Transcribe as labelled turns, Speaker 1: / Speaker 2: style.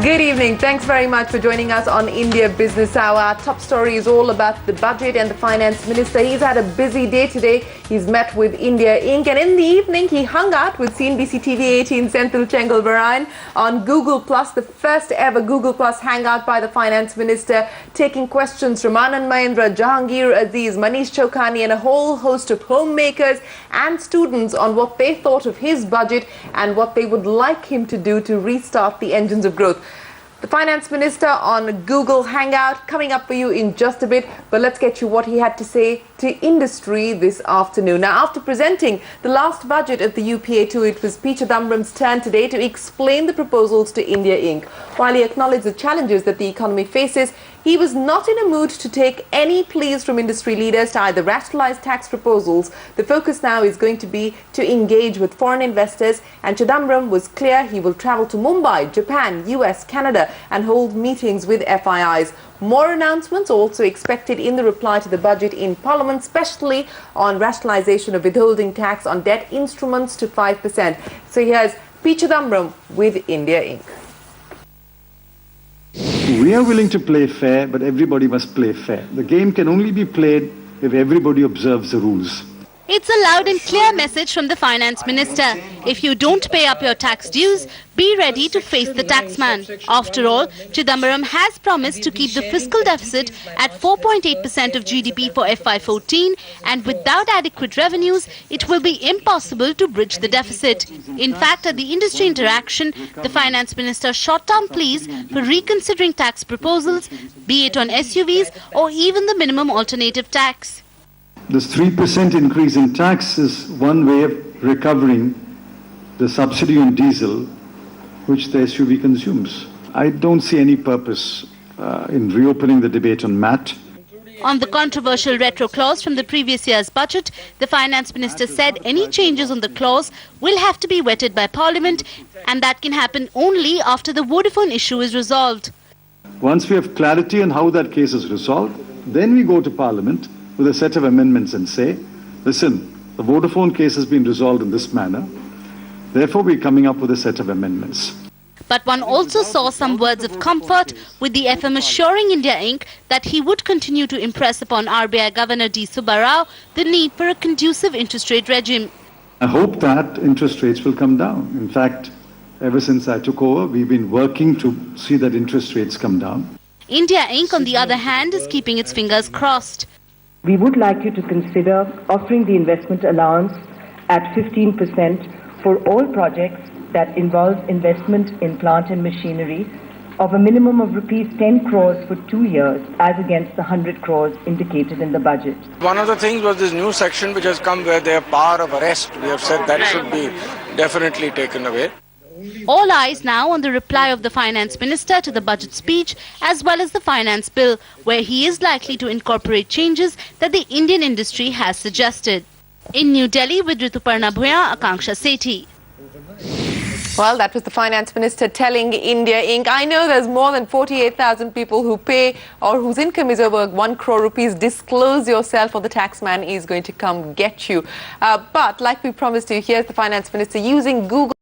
Speaker 1: Good evening. Thanks very much for joining us on India Business Hour. Our top story is all about the budget and the finance minister. He's had a busy day today. He's met with India Inc. And in the evening, he hung out with CNBC TV 18 Senthil Chengalvarayan on Google Plus, the first ever Google Plus hangout by the finance minister, taking questions from Anand Mahindra, Jahangir Aziz, Manish Chokhani and a whole host of homemakers and students on what they thought of his budget and what they would like him to do to restart the engines of growth. The finance minister on Google Hangout coming up for you in just a bit, but let's get you what he had to say to industry this afternoon. Now, after presenting the last budget of the UPA2, it was P. Chidambaram's turn today to explain the proposals to India Inc. While he acknowledged the challenges that the economy faces, he was not in a mood to take any pleas from industry leaders to either rationalize tax proposals. The focus now is going to be to engage with foreign investors, and Chidambaram was clear he will travel to Mumbai, Japan, US, Canada and hold meetings with FIIs. More announcements also expected in the reply to the budget in Parliament, especially on rationalization of withholding tax on debt instruments to 5%. So here's P. Chidambaram with India Inc.
Speaker 2: We are willing to play fair, but everybody must play fair. The game can only be played if everybody observes the rules.
Speaker 3: It's a loud and clear message from the finance minister. If you don't pay up your tax dues, be ready to face the taxman. After all, Chidambaram has promised to keep the fiscal deficit at 4.8% of GDP for FY14, and without adequate revenues, it will be impossible to bridge the deficit. In fact, at the industry interaction, the finance minister shot down pleas for reconsidering tax proposals, be it on SUVs or even the minimum alternative tax.
Speaker 2: This 3% increase in tax is one way of recovering the subsidy on diesel, which the SUV consumes. I don't see any purpose in reopening the debate on MAT.
Speaker 3: On the controversial retro clause from the previous year's budget, the finance minister said any changes on the clause will have to be vetted by Parliament, and that can happen only after the Vodafone issue is resolved.
Speaker 2: Once we have clarity on how that case is resolved, then we go to Parliament with a set of amendments and say, listen, the Vodafone case has been resolved in this manner. Therefore, we're coming up with a set of amendments.
Speaker 3: But one also saw some words of comfort, with the FM assuring India Inc. that he would continue to impress upon RBI Governor D. Subba Rao the need for a conducive interest rate regime.
Speaker 2: I hope that interest rates will come down. In fact, ever since I took over, we've been working to see that interest rates come down.
Speaker 3: India Inc. on the other hand is keeping its fingers crossed.
Speaker 4: We would like you to consider offering the investment allowance at 15% for all projects that involve investment in plant and machinery of a minimum of rupees 10 crores for 2 years, as against the 100 crores indicated in the budget.
Speaker 5: One of the things was this new section which has come where they have power of arrest. We have said that should be definitely taken away.
Speaker 3: All eyes now on the reply of the finance minister to the budget speech, as well as the finance bill, where he is likely to incorporate changes that the Indian industry has suggested. In New Delhi with Rituparna Bhuya, Akanksha Sethi.
Speaker 1: Well, that was the finance minister telling India Inc. I know there's more than 48,000 people who pay or whose income is over 1 crore rupees. Disclose yourself or the taxman is going to come get you. But like we promised you, here's the finance minister using Google